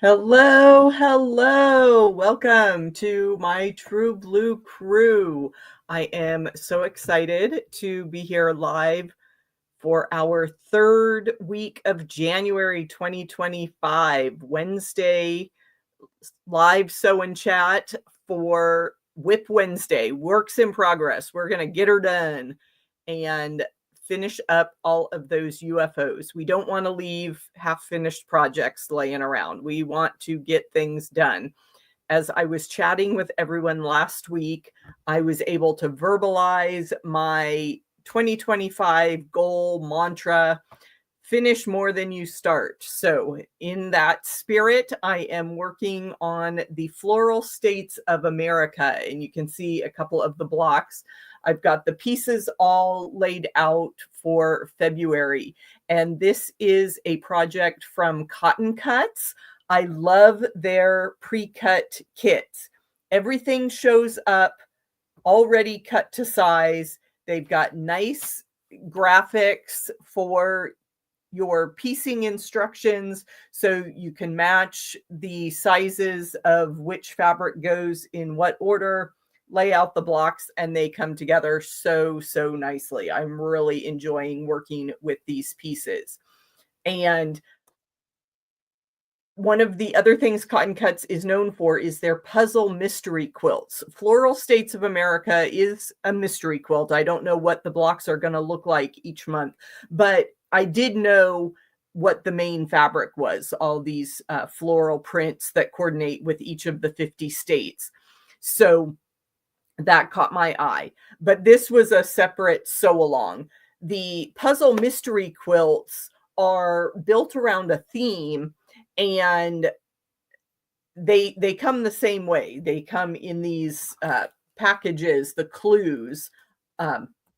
Hello, hello. Welcome to my True Blue crew. I am so excited to be here live for our third week of January 2025, Wednesday live sew and chat for Whip Wednesday, works in progress. We're going to get her done and finish up all of those UFOs. We don't want to leave half-finished projects laying around. We want to get things done. As I was chatting with everyone last week, I was able to verbalize my 2025 goal mantra: finish more than you start. So in that spirit, I am working on the Floral States of America, and you can see a couple of the blocks. I've got the pieces all laid out for February, and this is a project from Cotton Cuts. I love their pre-cut kits. Everything shows up already cut to size. They've got nice graphics for your piecing instructions so you can match the sizes of which fabric goes in what order, lay out the blocks, and they come together so nicely. I'm really enjoying working with these pieces. And one of the other things Cotton Cuts is known for is their puzzle mystery quilts. Floral States of America is a mystery quilt. I don't know what the blocks are going to look like each month, but I did know what the main fabric was, all these floral prints that coordinate with each of the 50 states. So that caught my eye. But this was a separate sew along. The puzzle mystery quilts are built around a theme, and they come the same way. They come in these packages, the clues,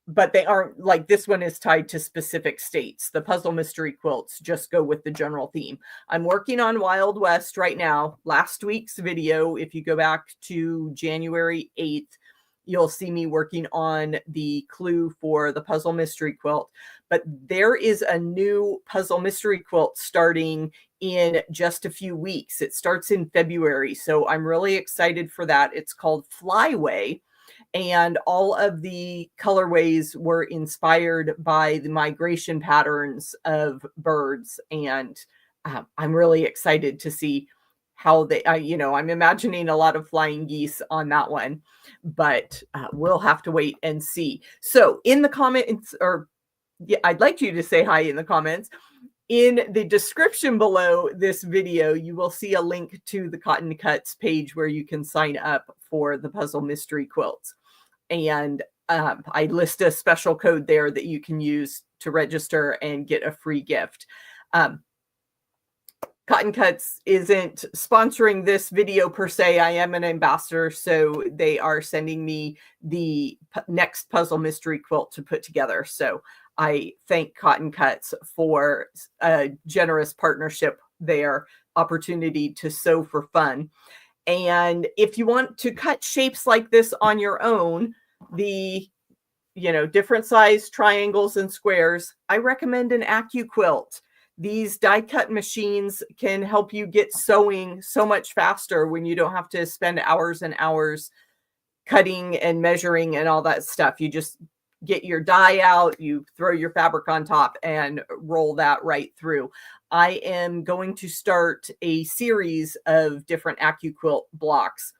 but they aren't like this one is tied to specific states. The puzzle mystery quilts just go with the general theme. I'm working on Wild West right now. Last week's video, if you go back to January 8th, you'll see me working on the clue for the puzzle mystery quilt. But there is a new puzzle mystery quilt starting in just a few weeks. It starts in February, so I'm really excited for that. It's called Flyway, and all of the colorways were inspired by the migration patterns of birds, and I'm really excited to see how they, I'm imagining a lot of flying geese on that one, but we'll have to wait and see. So in the comments, or yeah, I'd like you to say hi in the comments. In the description below this video, you will see a link to the Cotton Cuts page where you can sign up for the puzzle mystery quilts. And I list a special code there that you can use to register and get a free gift. Cotton Cuts isn't sponsoring this video per se. I am an ambassador, so they are sending me the next puzzle mystery quilt to put together. So I thank Cotton Cuts for a generous partnership, their opportunity to sew for fun. And if you want to cut shapes like this on your own, the different size triangles and squares, I recommend an AccuQuilt. These die cut machines can help you get sewing so much faster when you don't have to spend hours and hours cutting and measuring and all that stuff. You just get your die out, you throw your fabric on top and roll that right through. I am going to start a series of different AccuQuilt blocks.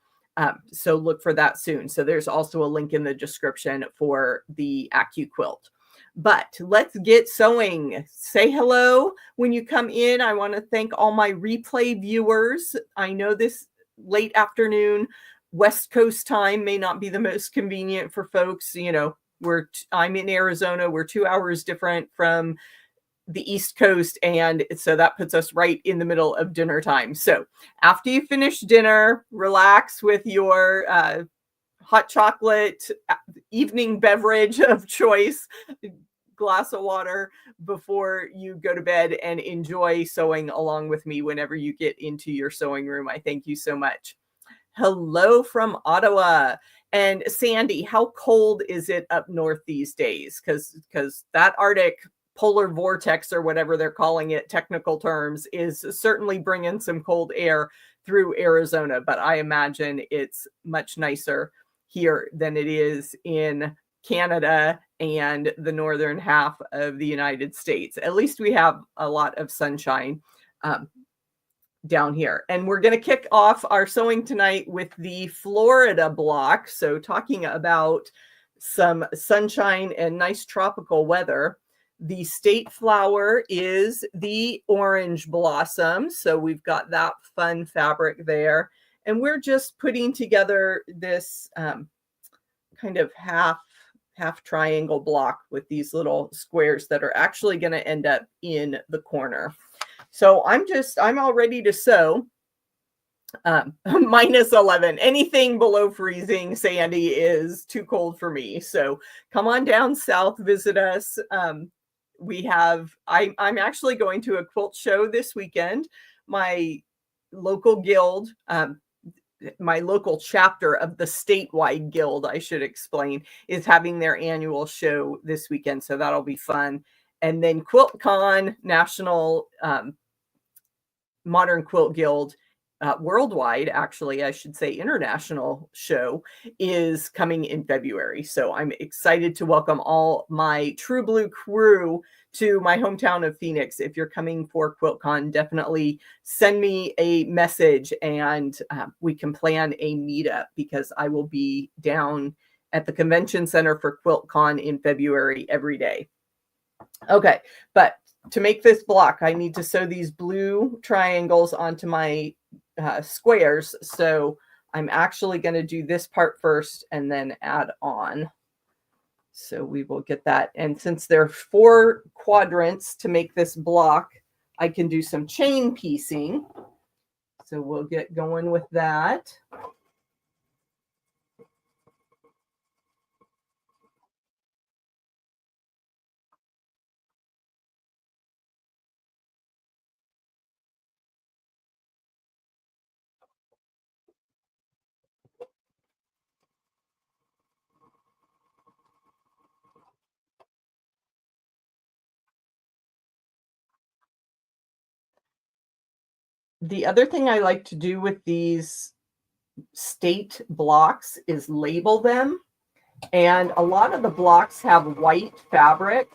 So look for that soon. So there's also a link in the description for the AccuQuilt. But let's get sewing. Say hello when you come in. I want to thank all my replay viewers. I know this late afternoon West Coast time may not be the most convenient for folks. I'm in Arizona. We're 2 hours different from the East Coast, and so that puts us right in the middle of dinner time. So after you finish dinner, relax with your hot chocolate evening beverage of choice, glass of water before you go to bed, and enjoy sewing along with me whenever you get into your sewing room. I thank you so much. Hello from Ottawa. And Sandy, how cold is it up north these days? Because that Arctic polar vortex or whatever they're calling it, technical terms, is certainly bringing some cold air through Arizona, but I imagine it's much nicer here than it is in Canada and the northern half of the United States. At least we have a lot of sunshine down here. And we're going to kick off our sewing tonight with the Florida block. So talking about some sunshine and nice tropical weather. The state flower is the orange blossom. So we've got that fun fabric there. And we're just putting together this kind of half triangle block with these little squares that are actually going to end up in the corner. So I'm all ready to sew. Minus 11. Anything below freezing, Sandy, is too cold for me. So come on down south, visit us. I'm actually going to a quilt show this weekend. My local guild, my local chapter of the statewide guild, I should explain, is having their annual show this weekend. So that'll be fun. And then QuiltCon, National Modern Quilt Guild, worldwide, actually, I should say international show, is coming in February. So I'm excited to welcome all my True Blue crew to my hometown of Phoenix. If you're coming for QuiltCon, definitely send me a message and we can plan a meetup, because I will be down at the convention center for QuiltCon in February every day. Okay, but to make this block, I need to sew these blue triangles onto my squares. So I'm actually going to do this part first and then add on. So we will get that. And since there are 4 quadrants to make this block, I can do some chain piecing. So we'll get going with that. The other thing I like to do with these state blocks is label them. And a lot of the blocks have white fabric,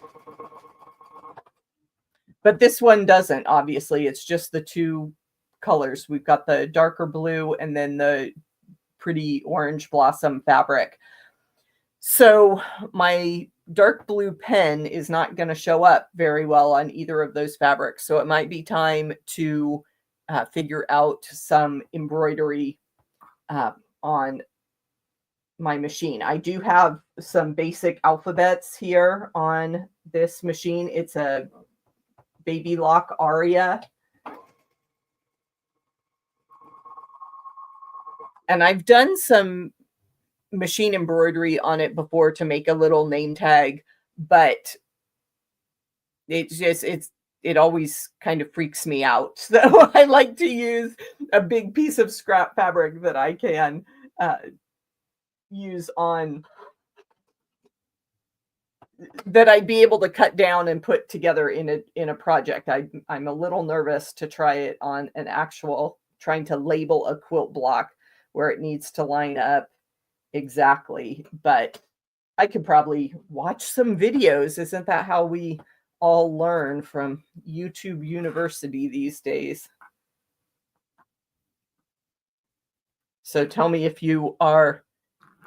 but this one doesn't, obviously. It's just the 2 colors. We've got the darker blue and then the pretty orange blossom fabric. So my dark blue pen is not going to show up very well on either of those fabrics. So it might be time to figure out some embroidery on my machine. I do have some basic alphabets here on this machine. It's a Baby Lock Aria. And I've done some machine embroidery on it before to make a little name tag, but it always kind of freaks me out. So I like to use a big piece of scrap fabric that I can use on, that I'd be able to cut down and put together in a project. I'm a little nervous to try it on an actual, trying to label a quilt block where it needs to line up exactly, but I could probably watch some videos. Isn't that how we all learn, from YouTube University these days? So tell me if you are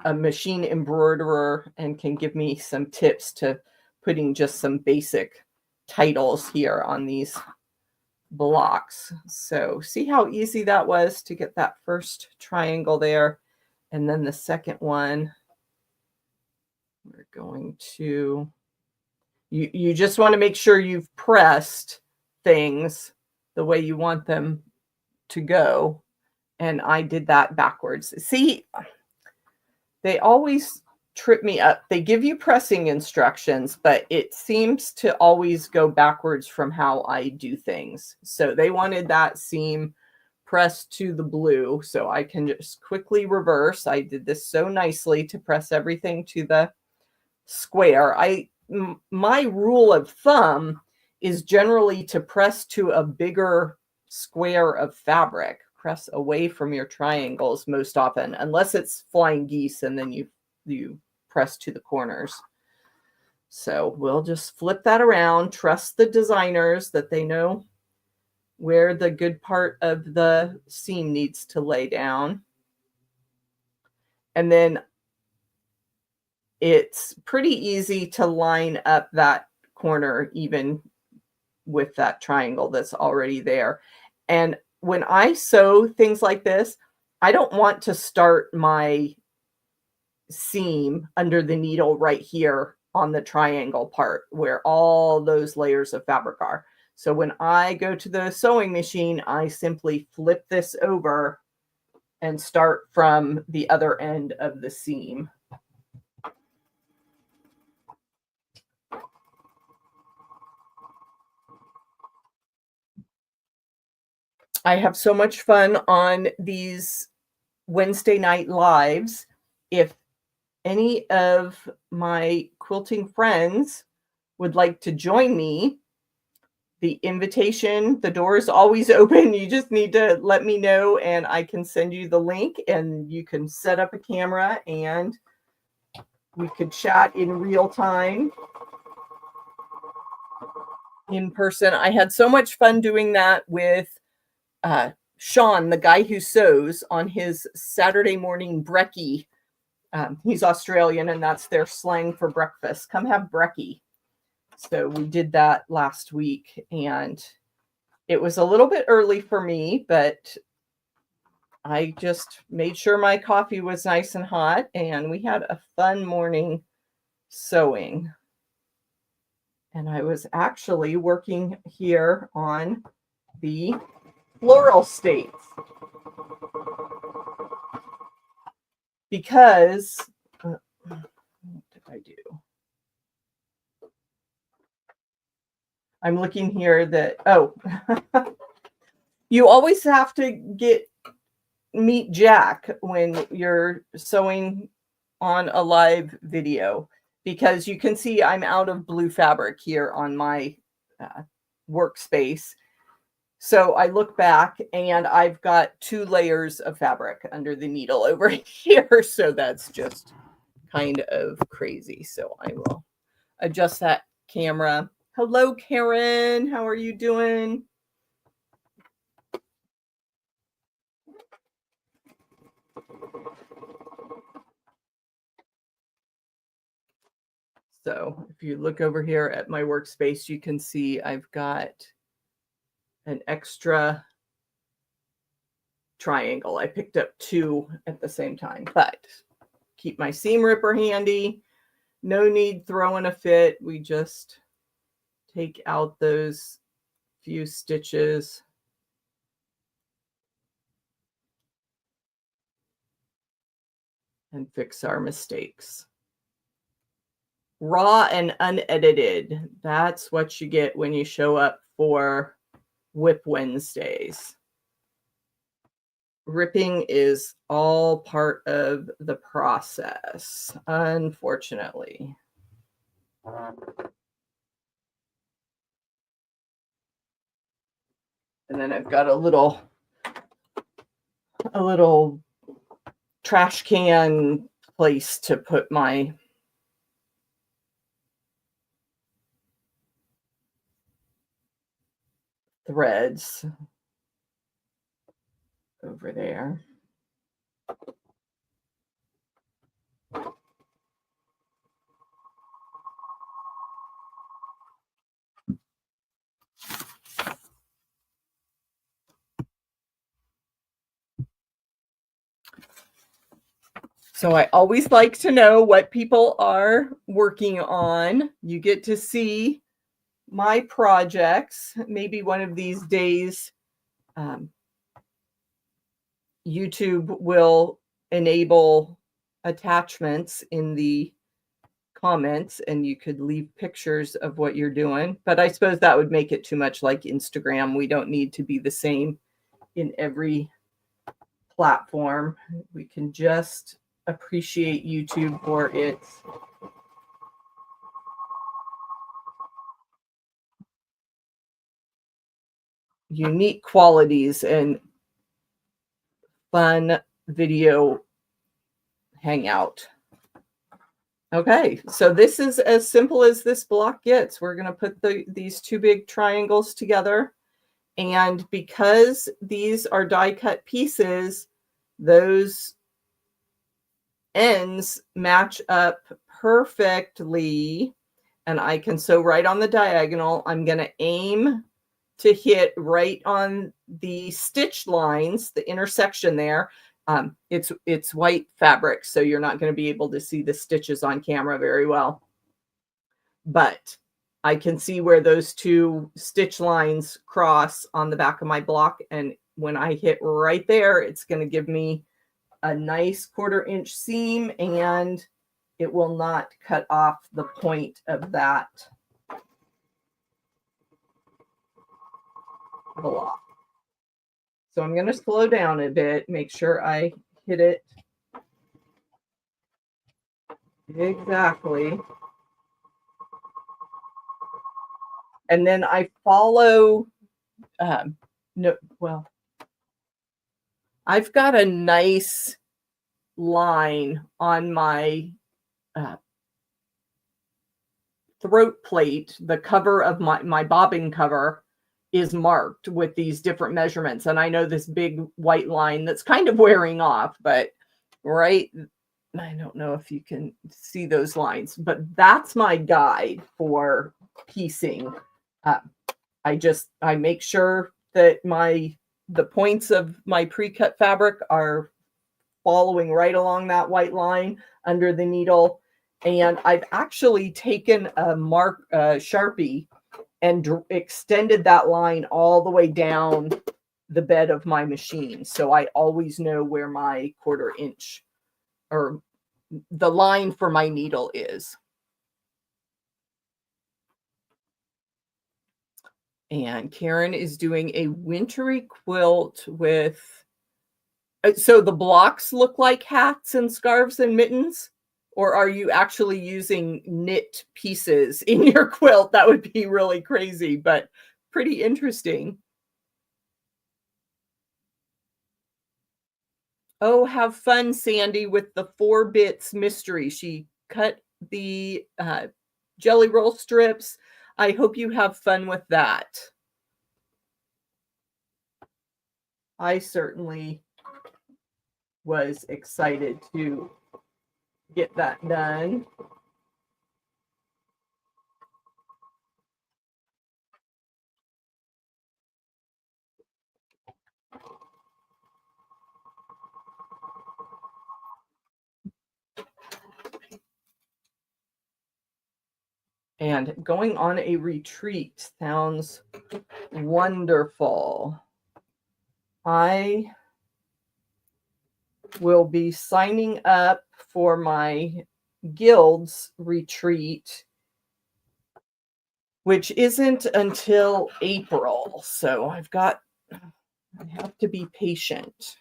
a machine embroiderer and can give me some tips to putting just some basic titles here on these blocks. So see how easy that was to get that first triangle there. And then the second one, we're going to, you just want to make sure you've pressed things the way you want them to go. And I did that backwards. See, they always trip me up. They give you pressing instructions, but it seems to always go backwards from how I do things. So they wanted that seam pressed to the blue, so I can just quickly reverse. I did this so nicely to press everything to the square. I my rule of thumb is generally to press to a bigger square of fabric. Press away from your triangles most often, unless it's flying geese, and then you press to the corners. So we'll just flip that around. Trust the designers that they know where the good part of the seam needs to lay down. And then it's pretty easy to line up that corner even with that triangle that's already there. And when I sew things like this, I don't want to start my seam under the needle right here on the triangle part where all those layers of fabric are. So when I go to the sewing machine, I simply flip this over and start from the other end of the seam. I have so much fun on these Wednesday night lives. If any of my quilting friends would like to join me, the invitation, the door is always open. You just need to let me know and I can send you the link, and you can set up a camera and we could chat in real time in person. I had so much fun doing that with Sean, the guy who sews, on his Saturday morning brekkie. He's Australian, and that's their slang for breakfast. Come have brekkie. So we did that last week, and it was a little bit early for me, but I just made sure my coffee was nice and hot, and we had a fun morning sewing. And I was actually working here on the Floral States because what did I do? I'm looking here that, oh, you always have to meet Jack when you're sewing on a live video, because you can see I'm out of blue fabric here on my workspace. So I look back and I've got 2 layers of fabric under the needle over here. So that's just kind of crazy. So I will adjust that camera. Hello, Karen. How are you doing? So if you look over here at my workspace, you can see I've got an extra triangle. I picked up 2 at the same time, but keep my seam ripper handy. No need throwing a fit. We just take out those few stitches. And fix our mistakes. Raw and unedited. That's what you get when you show up for Whip Wednesdays. Ripping is all part of the process, unfortunately. And then I've got a little trash can place to put my threads over there. So I always like to know what people are working on. You get to see my projects. Maybe one of these days, YouTube will enable attachments in the comments and you could leave pictures of what you're doing. But I suppose that would make it too much like Instagram. We don't need to be the same in every platform. We can just appreciate YouTube for its unique qualities and fun video hangout. Okay, so this is as simple as this block gets. We're going to put these two big triangles together. And because these are die cut pieces, those ends match up perfectly. And I can sew right on the diagonal. I'm going to aim to hit right on the stitch lines, the intersection there. It's white fabric, so you're not going to be able to see the stitches on camera very well. But I can see where those two stitch lines cross on the back of my block. And when I hit right there, it's going to give me a nice 1/4 inch seam, and it will not cut off the point of that block. So I'm going to slow down a bit, make sure I hit it exactly. And then I follow, I've got a nice line on my throat plate. The cover of my bobbin cover is marked with these different measurements. And I know this big white line that's kind of wearing off, but right, I don't know if you can see those lines, but that's my guide for piecing. I make sure that the points of my pre-cut fabric are following right along that white line under the needle. And I've actually taken a Sharpie and extended that line all the way down the bed of my machine. So I always know where my 1/4 inch or the line for my needle is. And Karen is doing a wintry quilt with, so the blocks look like hats and scarves and mittens, or are you actually using knit pieces in your quilt? That would be really crazy, but pretty interesting. Oh, have fun, Sandy, with the 4 bits mystery. She cut the jelly roll strips. I hope you have fun with that. I certainly was excited to get that done. And going on a retreat sounds wonderful. I will be signing up for my guild's retreat, which isn't until April. So I have to be patient.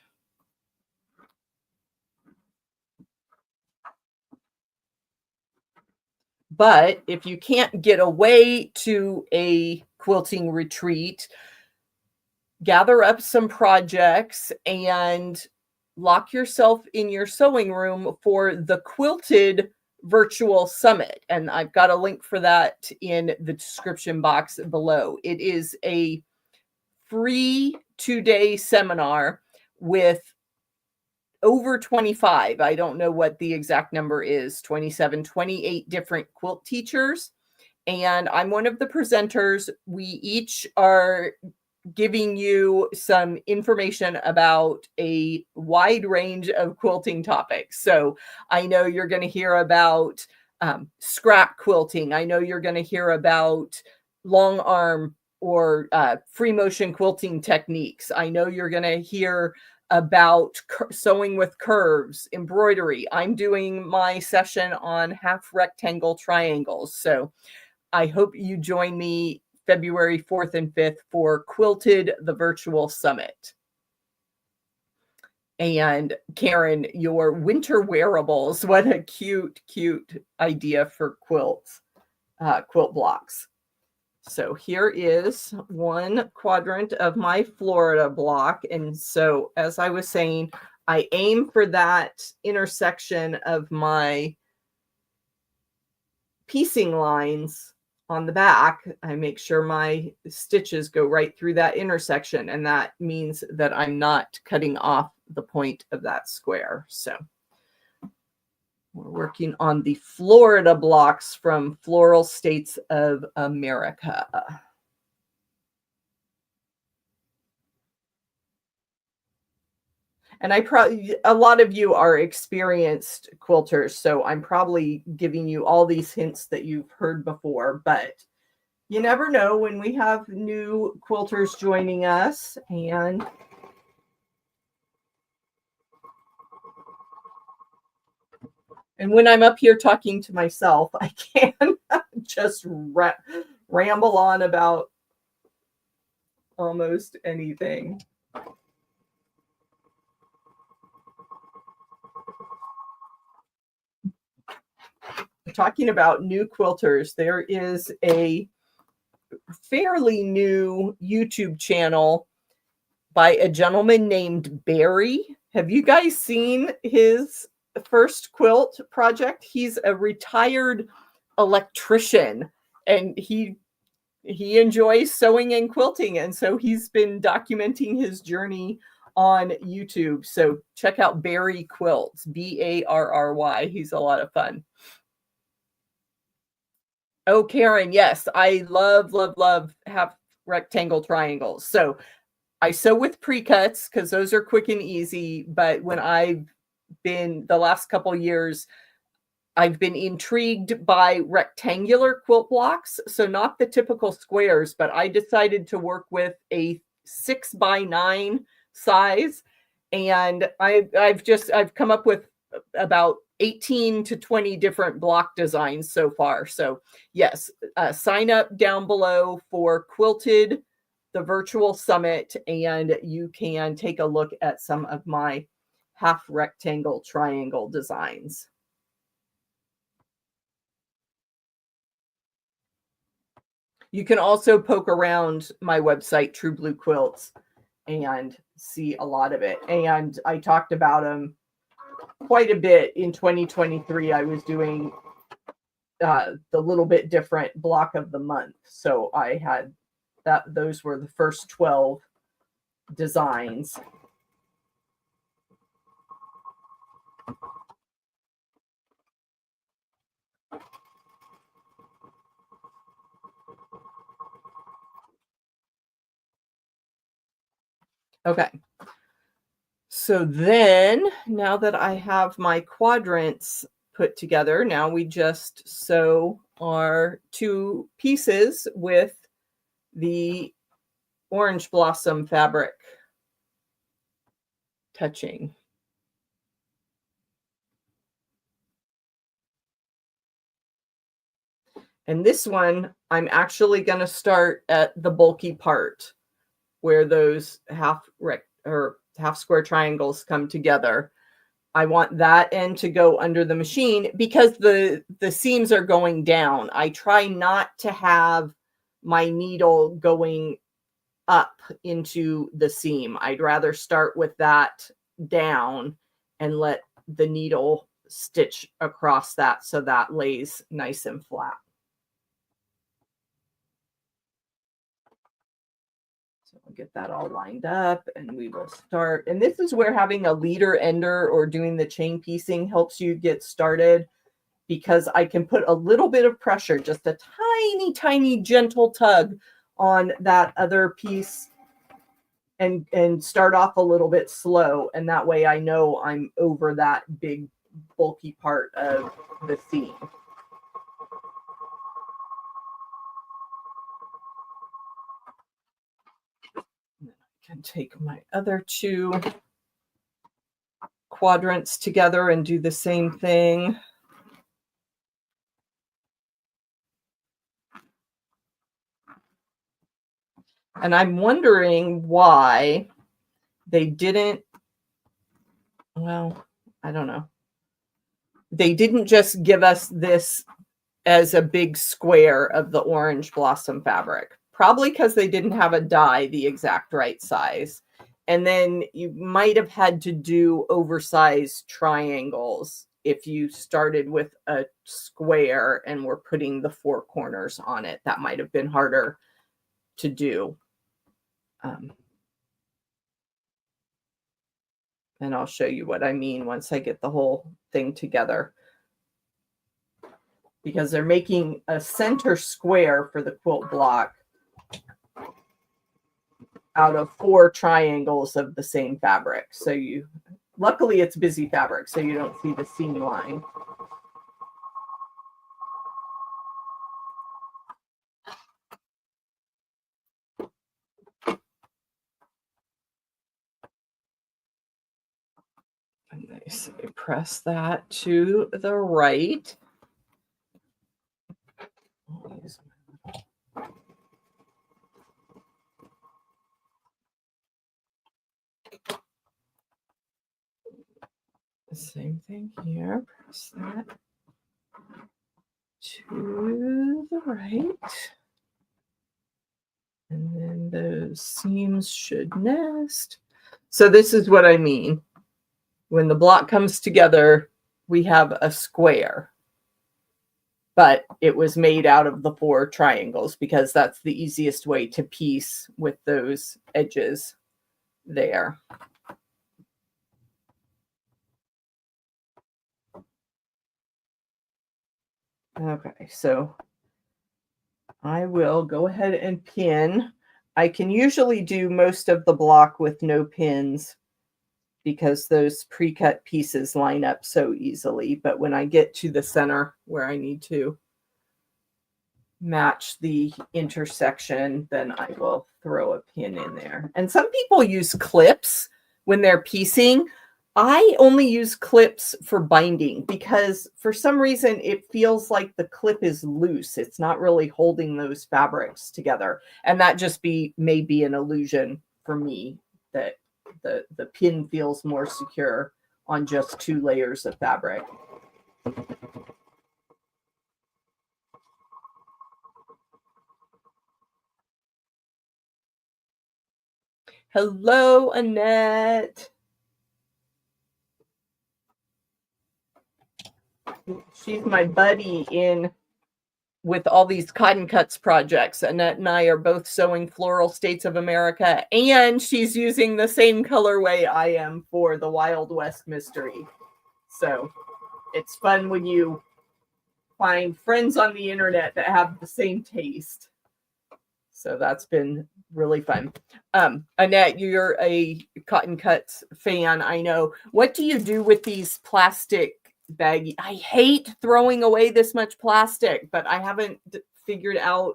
But if you can't get away to a quilting retreat, gather up some projects and lock yourself in your sewing room for the Quilted Virtual Summit. And I've got a link for that in the description box below. It is a free 2-day seminar with over 25, I don't know what the exact number is, 27, 28 different quilt teachers. And I'm one of the presenters. We each are giving you some information about a wide range of quilting topics. So I know you're going to hear about scrap quilting. I know you're going to hear about long arm or free motion quilting techniques. I know you're going to hear about sewing with curves, embroidery. I'm doing my session on half rectangle triangles. So I hope you join me February 4th and 5th for Quilted, the Virtual Summit. And Karen, your winter wearables, what a cute, cute idea for quilts, quilt blocks. So here is one quadrant of my Florida block. And so, as I was saying, I aim for that intersection of my piecing lines on the back. I make sure my stitches go right through that intersection, and that means that I'm not cutting off the point of that square. So we're working on the Florida blocks from Floral States of America. And a lot of you are experienced quilters, so I'm probably giving you all these hints that you've heard before, but you never know when we have new quilters joining us. And when I'm up here talking to myself, I can just ramble on about almost anything. Talking about new quilters, there is a fairly new YouTube channel by a gentleman named Barry. Have you guys seen his first quilt project? He's a retired electrician, and he enjoys sewing and quilting, and so he's been documenting his journey on YouTube. So check out Barry Quilts, Barry. He's a lot of fun. Oh, Karen, yes, I love half rectangle triangles. So I sew with precuts because those are quick and easy. But when I've been the last couple years, I've been intrigued by rectangular quilt blocks. So not the typical squares, but I decided to work with a 6x9 size. And I've come up with about 18 to 20 different block designs so far. So yes, sign up down below for Quilted, the virtual summit, and you can take a look at some of my half rectangle triangle designs. You can also poke around my website, True Blue Quilts, and see a lot of it. And I talked about them quite a bit in 2023. I was doing the little bit different block of the month. So I had those were the first 12 designs. Okay. So then, now that I have my quadrants put together, now we just sew our two pieces with the orange blossom fabric touching. And this one, I'm actually going to start at the bulky part where those half square triangles come together. I want that end to go under the machine because the seams are going down. I try not to have my needle going up into the seam. I'd rather start with that down and let the needle stitch across that so that lays nice and flat. So I'll get that all lined up and we will start. And this is where having a leader ender or doing the chain piecing helps you get started, because I can put a little bit of pressure, just a tiny gentle tug on that other piece and start off a little bit slow. And that way I know I'm over that big bulky part of the seam. I can take my other two quadrants together and do the same thing. And I'm wondering why they didn't, well, I don't know. They didn't just give us this as a big square of the orange blossom fabric, probably because they didn't have a die the exact right size. And then you might have had to do oversized triangles if you started with a square and were putting the 4 corners on it. That might have been harder to do. And I'll show you what I mean once I get the whole thing together. Because they're making a center square for the quilt block out of 4 triangles of the same fabric. So you, luckily it's busy fabric, so you don't see the seam line. And they say press that to the right. Same thing here. Press that to the right. And then those seams should nest. So this is what I mean. When the block comes together, we have a square. But it was made out of the 4 triangles because that's the easiest way to piece with those edges there. Okay, so I will go ahead and pin. I can usually do most of the block with no pins because those pre-cut pieces line up so easily. But when I get to the center where I need to match the intersection, then I will throw a pin in there. And some people use clips when they're piecing. I only use clips for binding because for some reason it feels like the clip is loose. It's not really holding those fabrics together. And that just may be an illusion for me that the pin feels more secure on just 2 layers of fabric. Hello, Annette. She's my buddy in with all these cotton cuts projects. Annette and I are both sewing Floral States of America, and she's using the same colorway I am for the Wild West Mystery. So it's fun when you find friends on the internet that have the same taste. So that's been really fun. Annette, you're a cotton cuts fan, I know. What do you do with these plastic baggy? I hate throwing away this much plastic, but I haven't figured out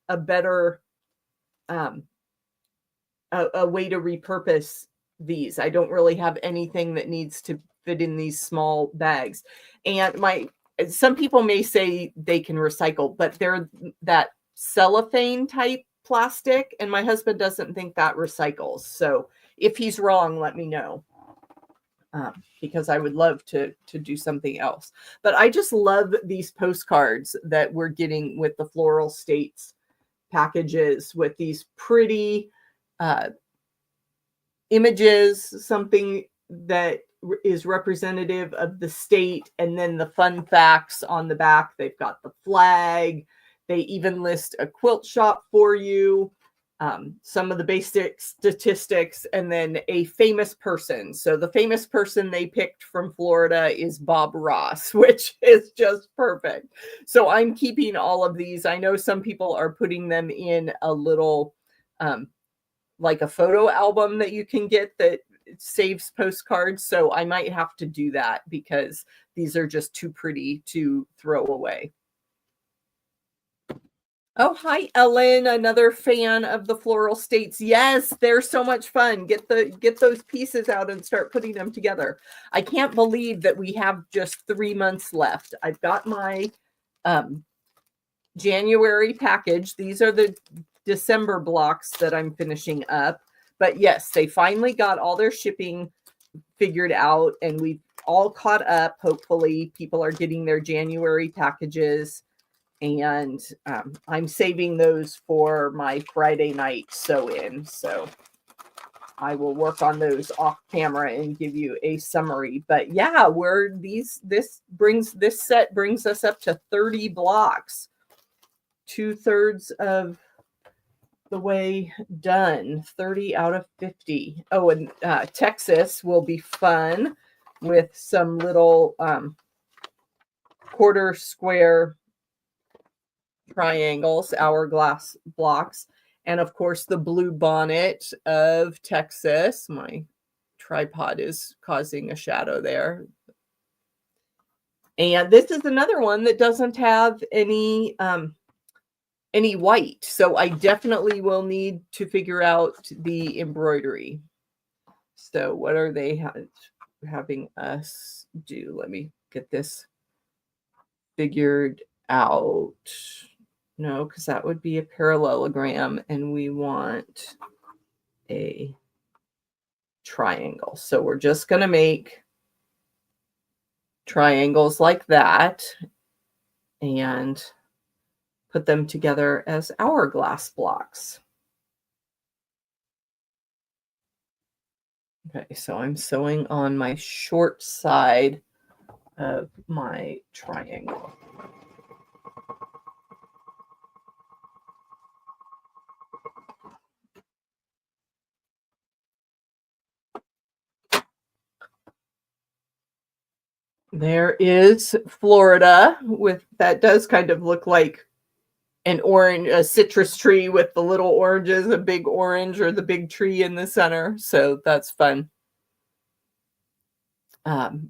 a better a way to repurpose these. I don't really have anything that needs to fit in these small bags. And some people may say they can recycle, but they're that cellophane type plastic, and my husband doesn't think that recycles. So if he's wrong, let me know. Because I would love to do something else. But I just love these postcards that we're getting with the Floral States packages with these pretty images, something that is representative of the state, and then the fun facts on the back. They've got the flag. They even list a quilt shop for you. Some of the basic statistics, and then a famous person. So the famous person they picked from Florida is Bob Ross, which is just perfect. So I'm keeping all of these. I know some people are putting them in a little, like a photo album that you can get that saves postcards. So I might have to do that because these are just too pretty to throw away. Oh, hi, Ellen, another fan of the Floral States. Yes, they're so much fun. Get those pieces out and start putting them together. I can't believe that we have just 3 months left. I've got my January package. These are the December blocks that I'm finishing up. But yes, they finally got all their shipping figured out, and we've all caught up. Hopefully, people are getting their January packages. And I'm saving those for my Friday night sew-in. So I will work on those off camera and give you a summary. But yeah, this set brings us up to 30 blocks, 2/3 of the way done, 30 out of 50. Oh, and Texas will be fun with some little quarter square triangles, hourglass blocks, and of course the blue bonnet of Texas. My tripod is causing a shadow there. And this is another one that doesn't have any white, so I definitely will need to figure out the embroidery. So what are they having us do? Let me get this figured out. No, because that would be a parallelogram, and we want a triangle. So we're just going to make triangles like that and put them together as hourglass blocks. Okay, so I'm sewing on my short side of my triangle. There is Florida that does kind of look like a citrus tree with the little oranges, a big orange or the big tree in the center. So that's fun.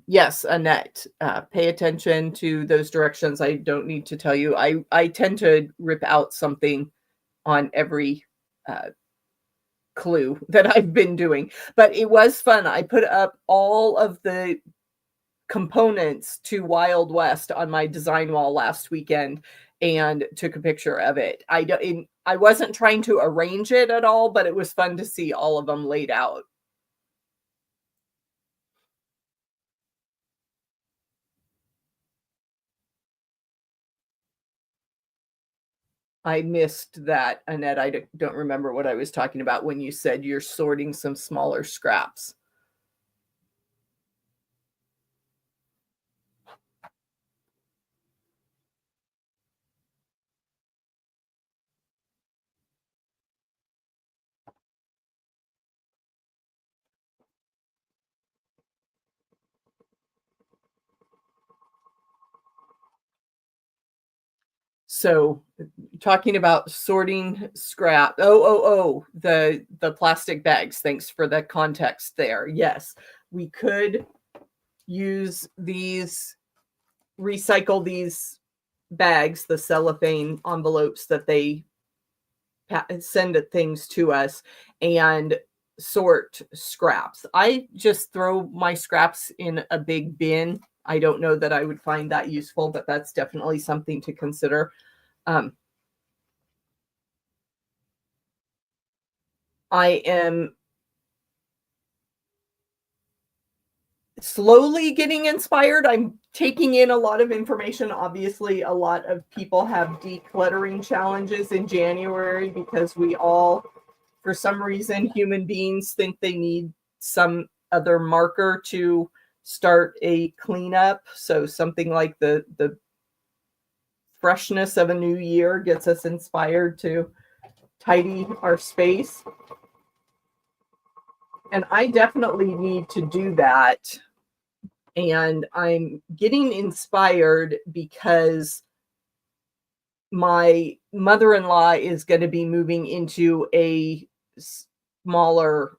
Yes, Annette, pay attention to those directions. I don't need to tell you. I tend to rip out something on every clue that I've been doing, but it was fun. I put up all of the components to Wild West on my design wall last weekend and took a picture of it. I wasn't trying to arrange it at all, but it was fun to see all of them laid out. I missed that, Annette. I don't remember what I was talking about when you said you're sorting some smaller scraps. So talking about sorting scrap. The plastic bags. Thanks for the context there. Yes, we could use recycle these bags, the cellophane envelopes that they send things to us, and sort scraps. I just throw my scraps in a big bin. I don't know that I would find that useful, but that's definitely something to consider. I am slowly getting inspired. I'm taking in a lot of information. Obviously, a lot of people have decluttering challenges in January because we all, for some reason, human beings think they need some other marker to start a cleanup. So something like the freshness of a new year gets us inspired to tidy our space. And I definitely need to do that. And I'm getting inspired because my mother-in-law is going to be moving into a smaller,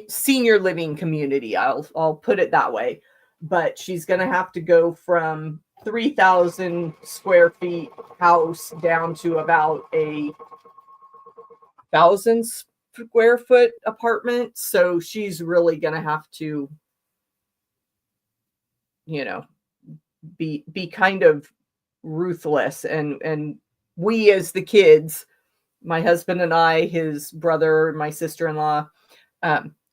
senior living community. I'll put it that way. But she's going to have to go from 3,000 square feet house down to about 1,000 square foot apartment. So she's really going to have to, be kind of ruthless. And we, as the kids, my husband and I, his brother, my sister-in-law,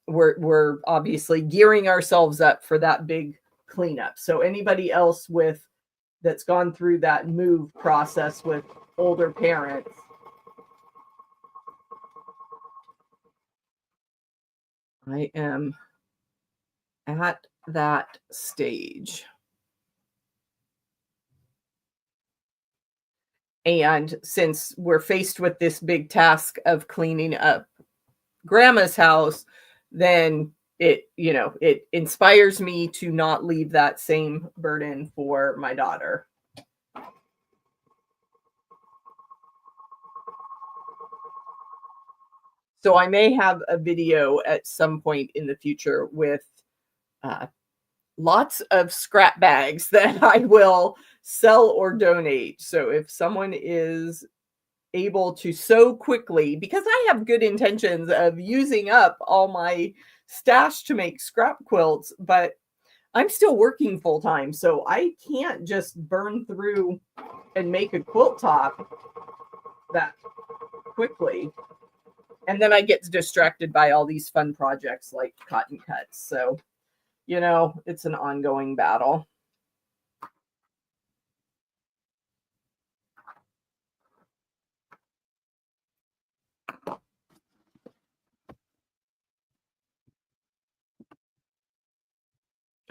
we're obviously gearing ourselves up for that big cleanup. So anybody else that's gone through that move process with older parents, I am at that stage. And since we're faced with this big task of cleaning up grandma's house, then it inspires me to not leave that same burden for my daughter. So I may have a video at some point in the future with uh, lots of scrap bags that I will sell or donate. So if someone is able to so quickly, because I have good intentions of using up all my stash to make scrap quilts, but I'm still working full time, so I can't just burn through and make a quilt top that quickly. And then I get distracted by all these fun projects like cotton cuts. So, it's an ongoing battle.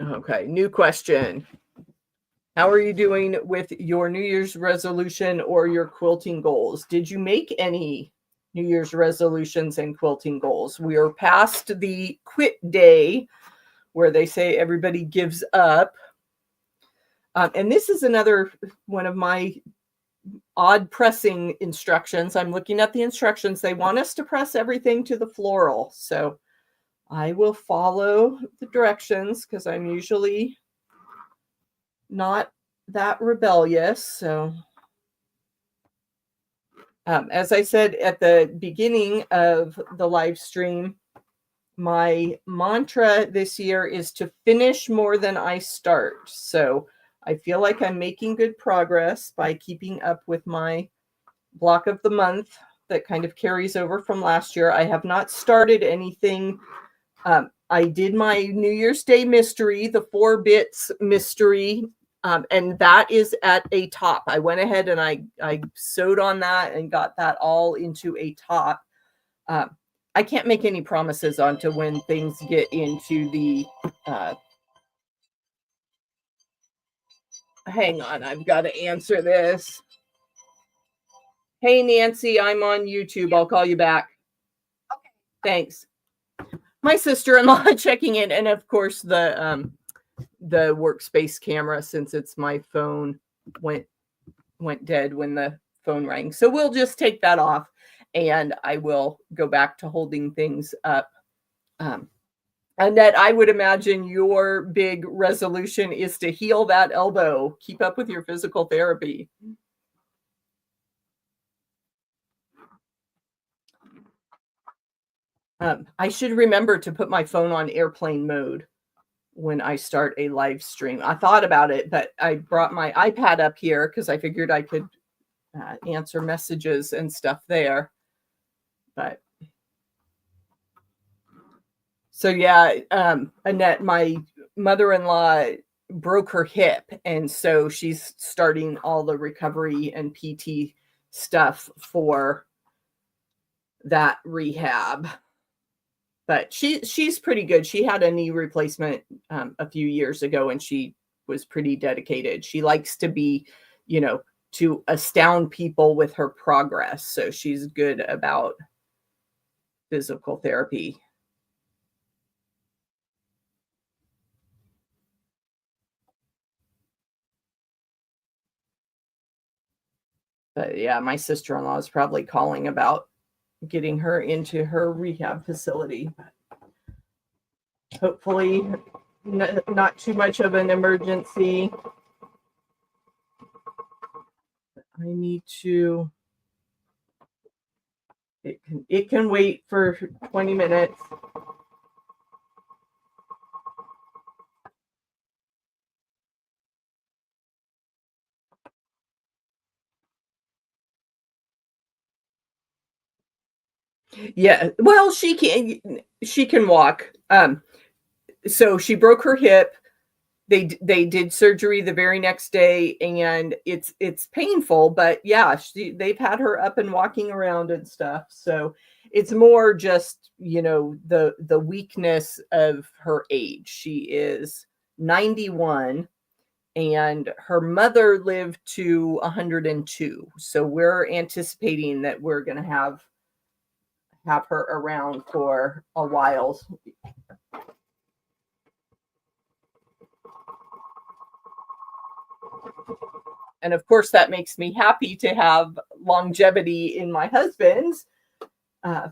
Okay, new question. How are you doing with your New Year's resolution or your quilting goals? Did you make any New Year's resolutions and quilting goals? We are past the quit day where they say everybody gives up. And this is another one of my odd pressing instructions. I'm looking at the instructions. They want us to press everything to the floral. So I will follow the directions because I'm usually not that rebellious. So as I said at the beginning of the live stream, my mantra this year is to finish more than I start. So I feel like I'm making good progress by keeping up with my block of the month that kind of carries over from last year. I have not started anything. I did my New Year's Day mystery, the 4 bits mystery, and that is at a top. I went ahead and I sewed on that and got that all into a top. I can't make any promises on to when things get into the hang on, I've got to answer this. Hey Nancy, I'm on YouTube. I'll call you back. Okay. Thanks. My sister-in-law checking in, and of course the workspace camera, since it's my phone, went dead when the phone rang. So we'll just take that off and I will go back to holding things up. Annette, I would imagine your big resolution is to heal that elbow. Keep up with your physical therapy. I should remember to put my phone on airplane mode when I start a live stream. I thought about it, but I brought my iPad up here because I figured I could answer messages and stuff there. But so yeah, Annette, my mother-in-law broke her hip, and so she's starting all the recovery and PT stuff for that rehab. But she's pretty good. She had a knee replacement a few years ago, and she was pretty dedicated. She likes to be, to astound people with her progress. So she's good about physical therapy. But yeah, my sister-in-law is probably calling about getting her into her rehab facility. Hopefully not too much of an emergency. I need to, it can wait for 20 minutes. Yeah, well, she can walk. So she broke her hip. They did surgery the very next day, and it's painful, but yeah, they've had her up and walking around and stuff. So it's more just, the weakness of her age. She is 91, and her mother lived to 102. So we're anticipating that we're going to have her around for a while. And of course, that makes me happy to have longevity in my husband's uh,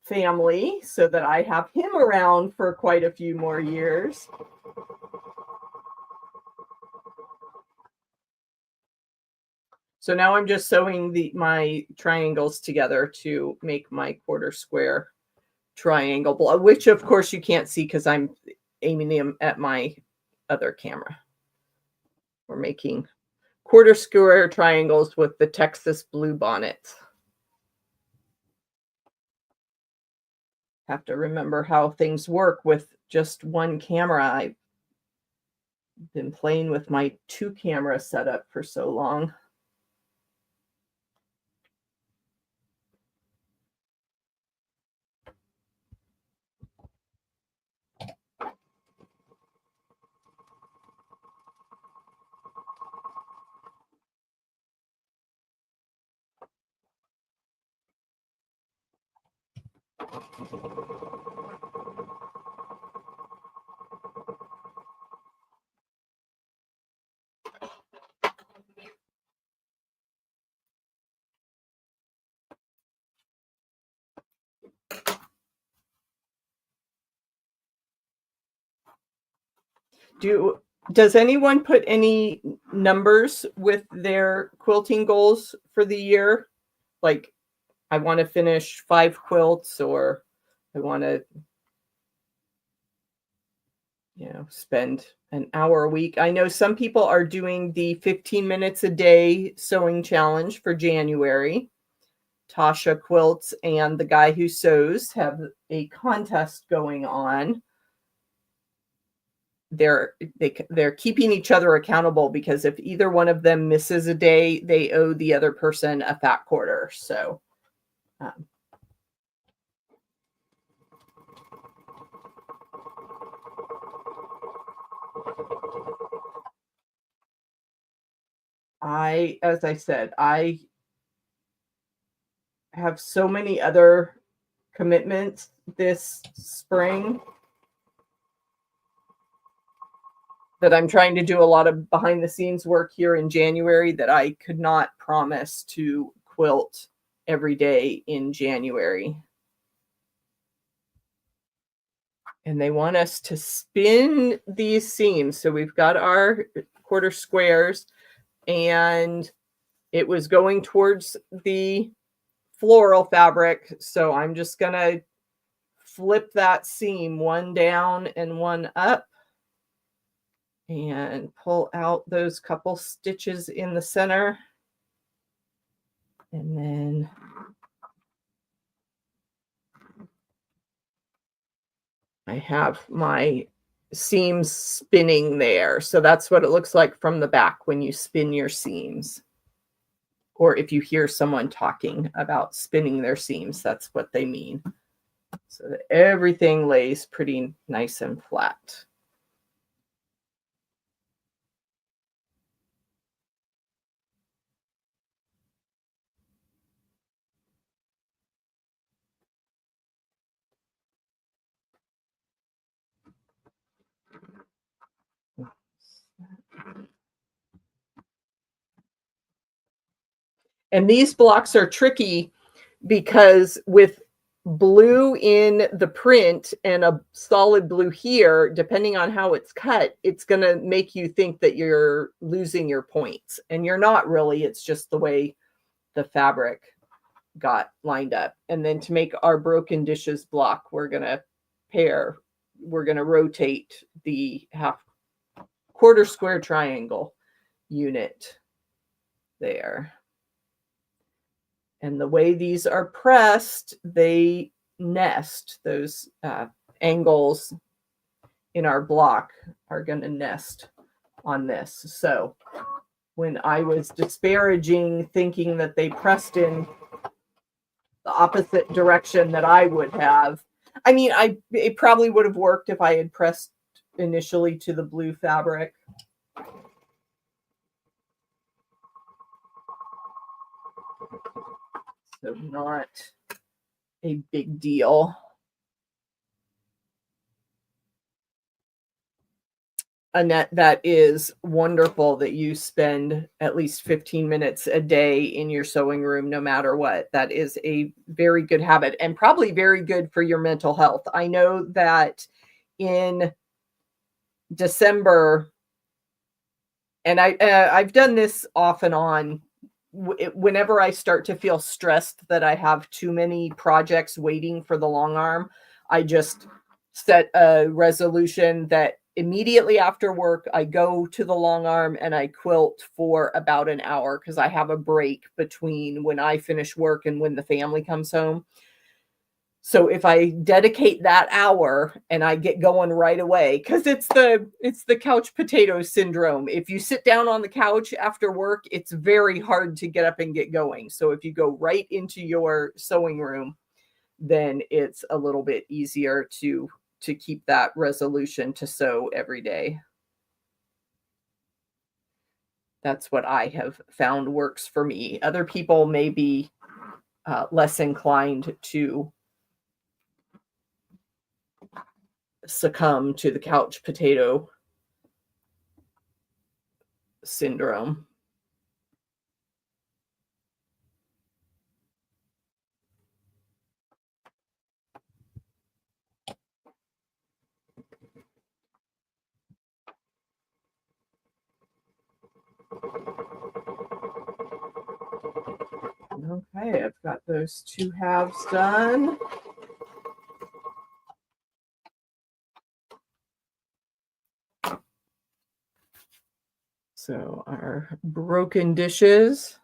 family so that I have him around for quite a few more years. So now I'm just sewing my triangles together to make my quarter square triangle, which of course you can't see because I'm aiming them at my other camera. We're making quarter square triangles with the Texas blue bonnets. Have to remember how things work with just one camera. I've been playing with my 2-camera setup for so long. Does anyone put any numbers with their quilting goals for the year? Like, I want to finish 5 quilts, or I want to, spend an hour a week. I know some people are doing the 15 minutes a day sewing challenge for January. Tasha Quilts and the Guy Who Sews have a contest going on. They're keeping each other accountable, because if either one of them misses a day, they owe the other person a fat quarter. So um, as I said, I have so many other commitments this spring that I'm trying to do a lot of behind the scenes work here in January that I could not promise to quilt every day in January. And they want us to spin these seams. So we've got our quarter squares, and it was going towards the floral fabric. So I'm just going to flip that seam one down and one up and pull out those couple stitches in the center. And then I have my seams spinning there. So that's what it looks like from the back when you spin your seams. Or if you hear someone talking about spinning their seams, that's what they mean. So that everything lays pretty nice and flat. And these blocks are tricky because with blue in the print and a solid blue here, depending on how it's cut, it's going to make you think that you're losing your points. And you're not really. It's just the way the fabric got lined up. And then to make our broken dishes block, we're going to rotate the quarter square triangle unit there. And the way these are pressed, they nest. Those angles in our block are going to nest on this. So when I was disparaging, thinking that they pressed in the opposite direction that I would have, I mean, it probably would have worked if I had pressed initially to the blue fabric. So not a big deal. Annette, that is wonderful that you spend at least 15 minutes a day in your sewing room, no matter what. That is a very good habit and probably very good for your mental health. I know that in December, and I've done this off and on, whenever I start to feel stressed that I have too many projects waiting for the long arm, I just set a resolution that immediately after work, I go to the long arm and I quilt for about an hour because I have a break between when I finish work and when the family comes home. So if I dedicate that hour and I get going right away, because it's the couch potato syndrome. If you sit down on the couch after work, it's very hard to get up and get going. So if you go right into your sewing room, then it's a little bit easier to keep that resolution to sew every day. That's what I have found works for me. Other people may be less inclined to succumb to the couch potato syndrome. Okay, I've got those two halves done. So our broken dishes.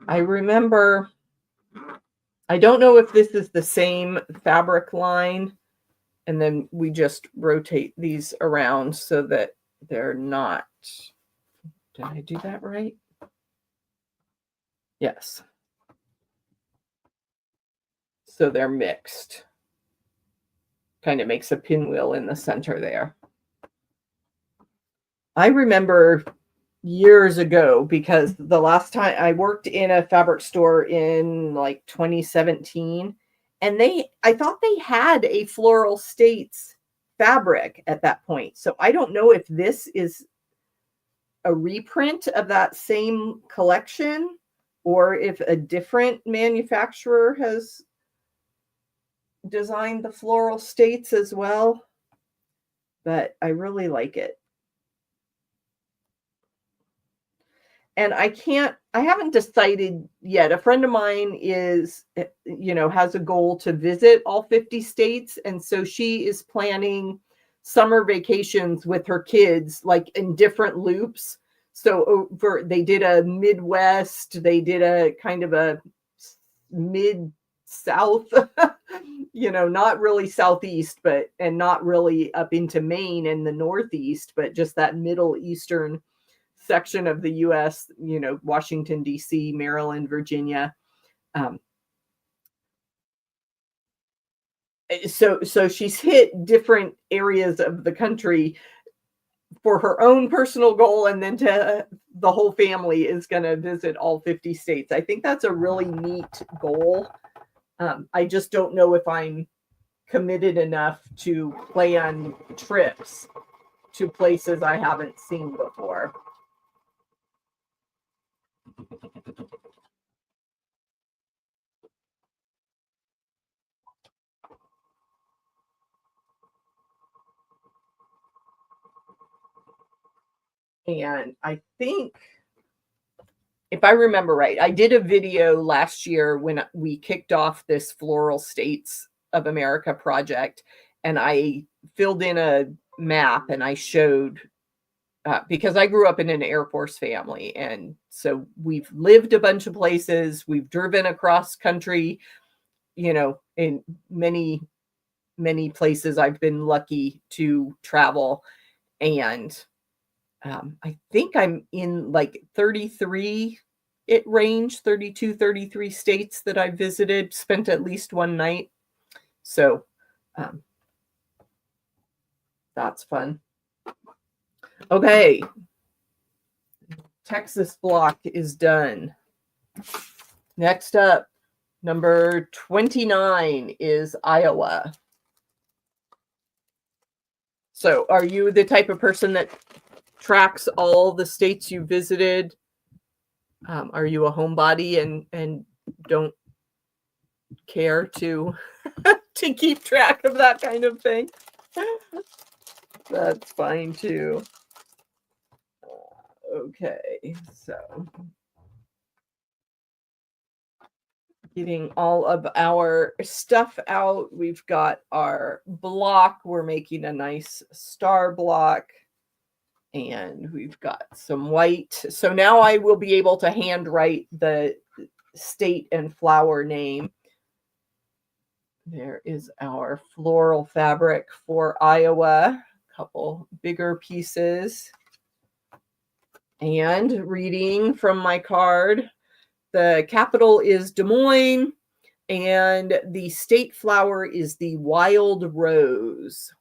I remember, I don't know if this is the same fabric line, and then we just rotate these around so that they're not. Did I do that right? Yes. So they're mixed. Kind of makes a pinwheel in the center there. I remember years ago, because the last time I worked in a fabric store in like 2017, and I thought they had a Floral States fabric at that point. So I don't know if this is a reprint of that same collection or if a different manufacturer has designed the Floral States as well, but I really like it. And I haven't decided yet. A friend of mine has a goal to visit all 50 states. And so she is planning summer vacations with her kids, like in different loops. So they did a Midwest, they did a kind of a mid South, not really Southeast, and not really up into Maine and the Northeast, but just that Middle Eastern section of the US, Washington, D.C., Maryland, Virginia. So she's hit different areas of the country for her own personal goal, and then the whole family is going to visit all 50 states. I think that's a really neat goal. I just don't know if I'm committed enough to plan trips to places I haven't seen before. And I think, if I remember right, I did a video last year when we kicked off this Floral States of America project, and I filled in a map and I showed because I grew up in an Air Force family. And so we've lived a bunch of places. We've driven across country, in many, many places I've been lucky to travel. And I think I'm in like 33 range, 32, 33 states that I visited, spent at least one night. So um, that's fun. Okay. Texas block is done. Next up, number 29 is Iowa. So are you the type of person that tracks all the states you visited? Are you a homebody and don't care to to keep track of that kind of thing? That's fine too. Okay, so getting all of our stuff out. We've got our block. We're making a nice star block. And we've got some white. So now I will be able to handwrite the state and flower name. There is our floral fabric for Iowa. A couple bigger pieces. And reading from my card, the capital is Des Moines, and the state flower is the wild rose.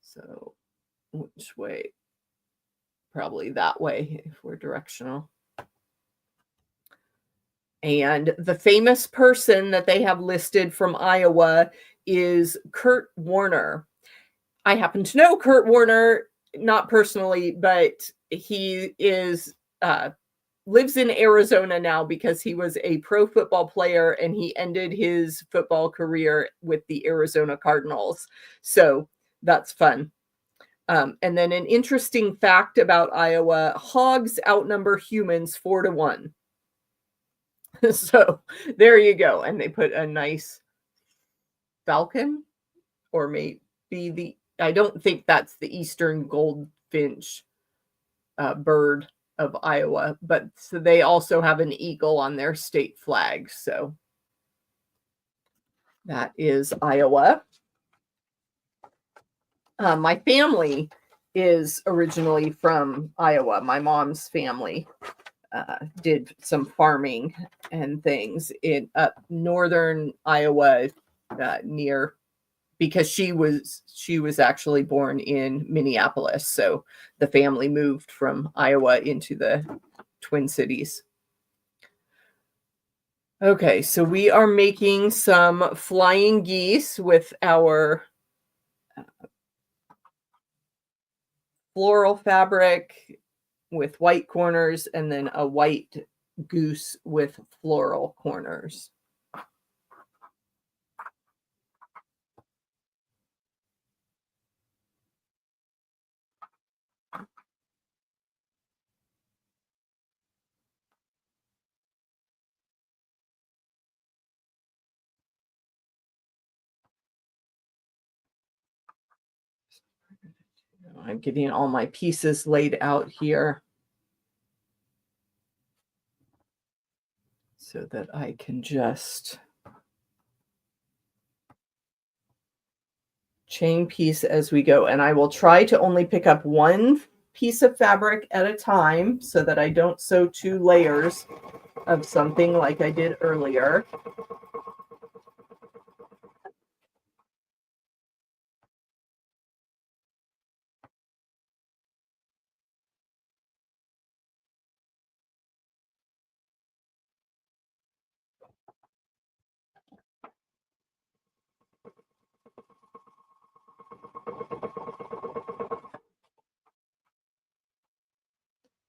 So which way? Probably that way if we're directional. And the famous person that they have listed from Iowa is Kurt Warner. I happen to know Kurt Warner, not personally, but he is lives in Arizona now because he was a pro football player and he ended his football career with the Arizona Cardinals. So that's fun. And then an interesting fact about Iowa, hogs outnumber humans 4-1. So there you go. And they put a nice falcon, or maybe I don't think that's the eastern goldfinch bird of Iowa, but so they also have an eagle on their state flag. So that is Iowa. My family is originally from Iowa. My mom's family did some farming and things in northern Iowa near, because she was actually born in Minneapolis. So the family moved from Iowa into the Twin Cities. Okay, so we are making some flying geese with our floral fabric with white corners, and then a white goose with floral corners. I'm getting all my pieces laid out here so that I can just chain piece as we go. And I will try to only pick up one piece of fabric at a time so that I don't sew 2 layers of something like I did earlier.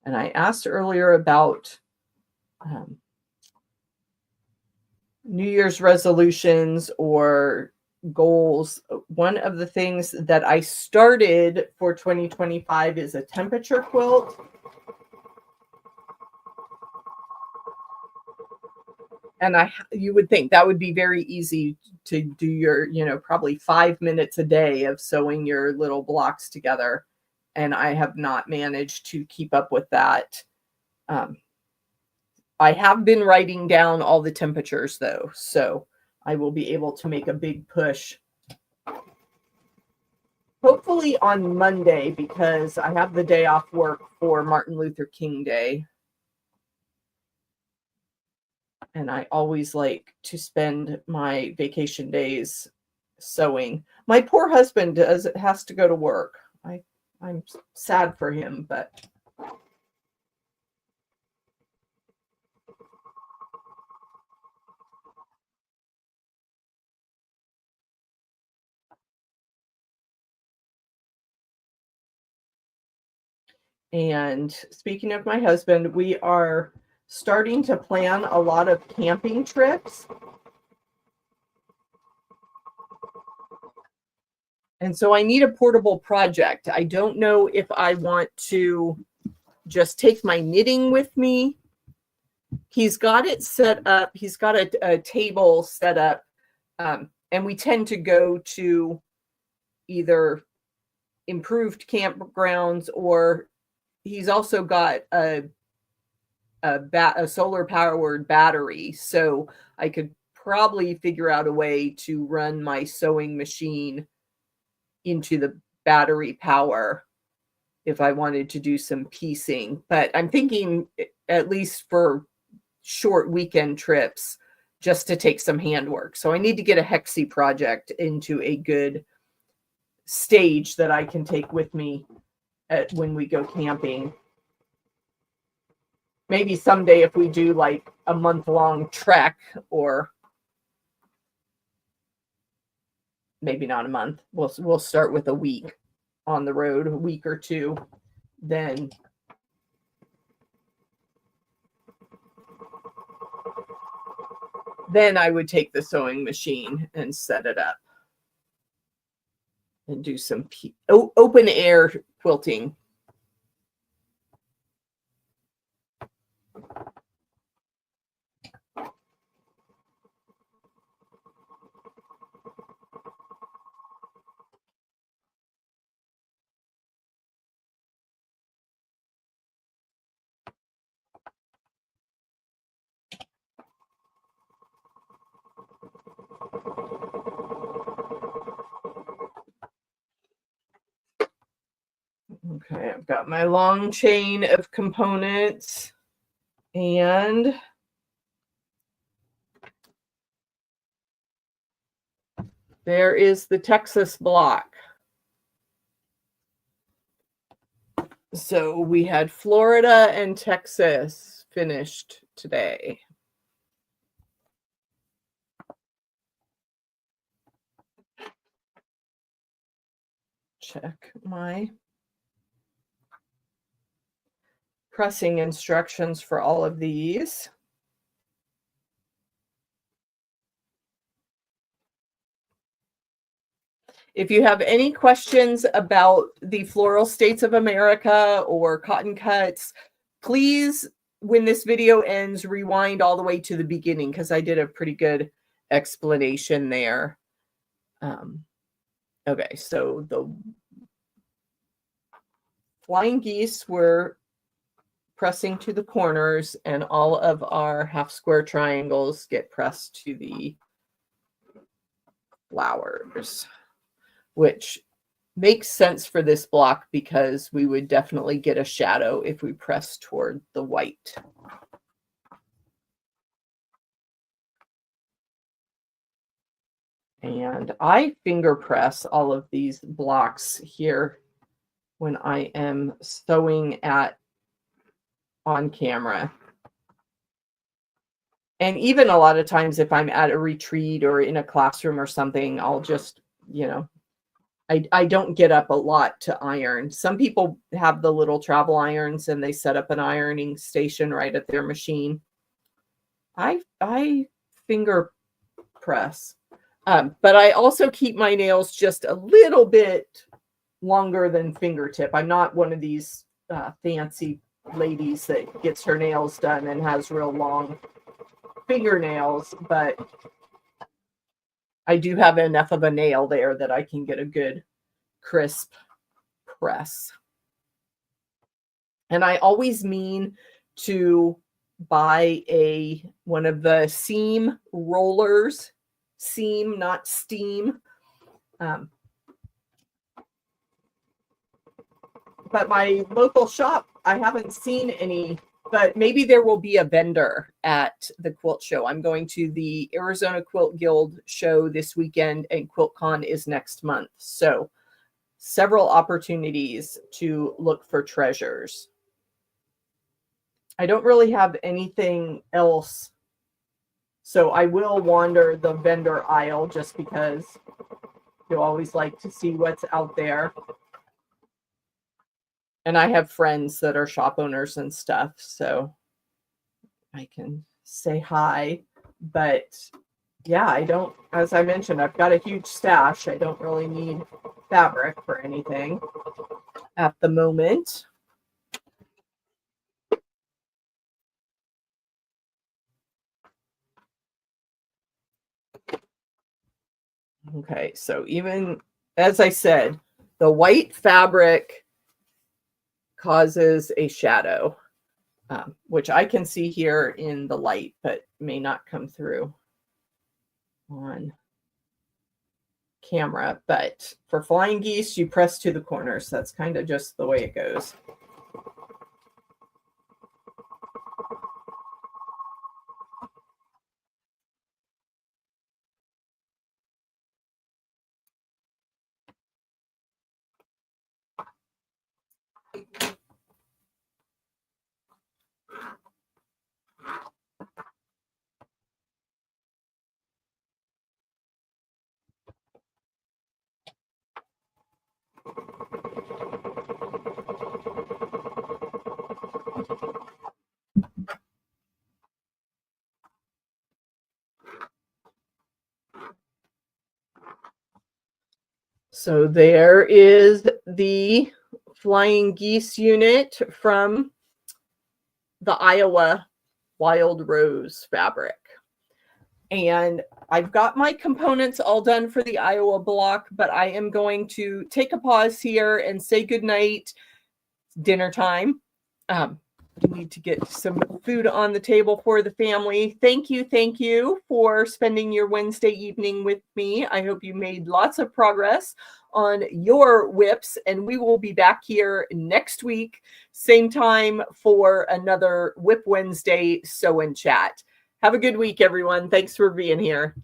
And I asked earlier about New Year's resolutions or goals. One of the things that I started for 2025 is a temperature quilt. And you would think that would be very easy to do your, probably 5 minutes a day of sewing your little blocks together. and I have not managed to keep up with that. I have been writing down all the temperatures though, so I will be able to make a big push. Hopefully on Monday, because I have the day off work for Martin Luther King Day. And I always like to spend my vacation days sewing. My poor husband has to go to work. I'm sad for him, but and speaking of my husband, we are starting to plan a lot of camping trips. And so I need a portable project. I don't know if I want to just take my knitting with me. He's got it set up. He's got a table set up. And we tend to go to either improved campgrounds, or he's also got a solar powered battery. So I could probably figure out a way to run my sewing machine into the battery power if I wanted to do some piecing. But I'm thinking, at least for short weekend trips, just to take some handwork. So I need to get a hexie project into a good stage that I can take with me when we go camping. Maybe someday if we do like a month-long trek, or maybe not a month. We'll start with a week on the road, a week or two. Then I would take the sewing machine and set it up and do some open air quilting. Okay, I've got my long chain of components, and there is the Texas block. So we had Florida and Texas finished today. Check my pressing instructions for all of these. If you have any questions about the Floral States of America or cotton cuts, please, when this video ends, rewind all the way to the beginning, because I did a pretty good explanation there. Okay, so the flying geese were pressing to the corners, and all of our half square triangles get pressed to the flowers, which makes sense for this block because we would definitely get a shadow if we press toward the white. And I finger press all of these blocks here when I am sewing on camera. And even a lot of times if I'm at a retreat or in a classroom or something, I'll just, I don't get up a lot to iron. Some people have the little travel irons and they set up an ironing station right at their machine. I finger press. But I also keep my nails just a little bit longer than fingertip. I'm not one of these fancy ladies that gets her nails done and has real long fingernails, but I do have enough of a nail there that I can get a good crisp press. And I always mean to buy one of the seam rollers, seam, not steam. But my local shop, I haven't seen any, but maybe there will be a vendor at the quilt show. I'm going to the Arizona Quilt Guild show this weekend, and QuiltCon is next month. So several opportunities to look for treasures. I don't really have anything else, so I will wander the vendor aisle just because you always like to see what's out there. And I have friends that are shop owners and stuff, so I can say hi. But yeah, I don't, as I mentioned, I've got a huge stash. I don't really need fabric for anything at the moment. Okay, so even as I said, the white fabric causes a shadow, which I can see here in the light, but may not come through on camera. But for flying geese, you press to the corners. That's kind of just the way it goes. So there is the flying geese unit from the Iowa Wild Rose fabric. And I've got my components all done for the Iowa block, but I am going to take a pause here and say goodnight. Dinner time. We need to get some food on the table for the family. Thank you for spending your Wednesday evening with me. I hope you made lots of progress on your whips, and we will be back here next week, same time, for another Whip Wednesday Sew and Chat. Have a good week, everyone. Thanks for being here.